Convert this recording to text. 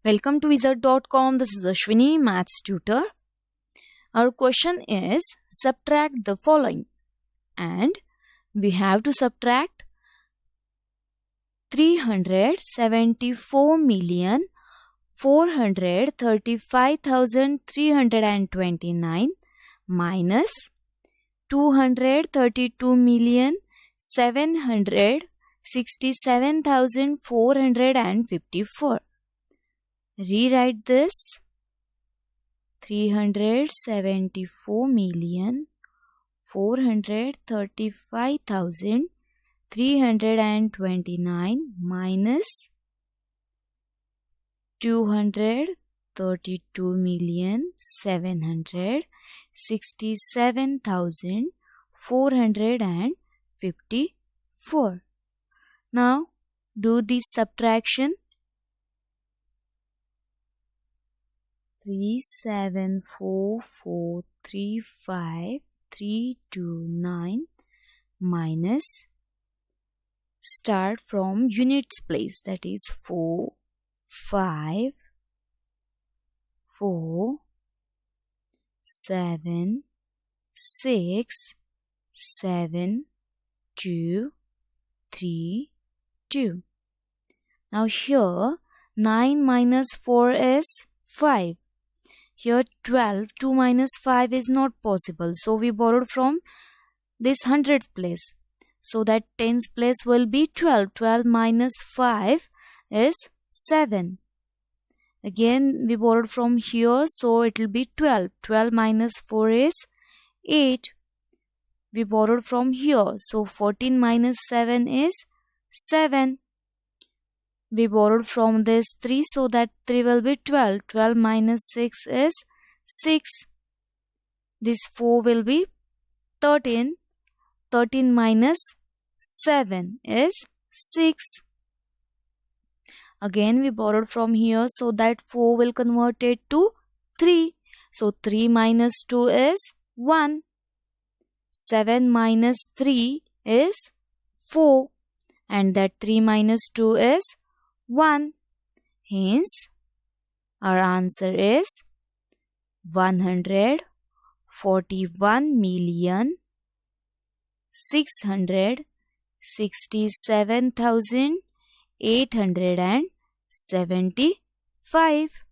Welcome to wizard.com. This is Ashwini, maths tutor. Our question is subtract the following, and we have to subtract 374,435,329 minus 232,767,454. Rewrite this: 374,435,329 minus 232,767,454. Now do this subtraction. 374,435,329 minus, start from units place, that is 4, 5, 4, 7, 6, 7, 2, 3, 2. Now here 9 minus 4 is 5. Here 12, 2 minus 5 is not possible. So we borrowed from this hundredth place. So that tens place will be 12. 12 minus 5 is 7. Again we borrowed from here, so it will be 12. 12 minus 4 is 8. We borrowed from here, so 14 minus 7 is 7. We borrowed from this 3, so that 3 will be 12. 12 minus 6 is 6. This 4 will be 13. 13 minus 7 is 6. Again we borrowed from here, so that 4 will convert it to 3. So 3 minus 2 is 1. 7 minus 3 is 4. And that 3 minus 2 is 1. Hence, our answer is 141,667,875.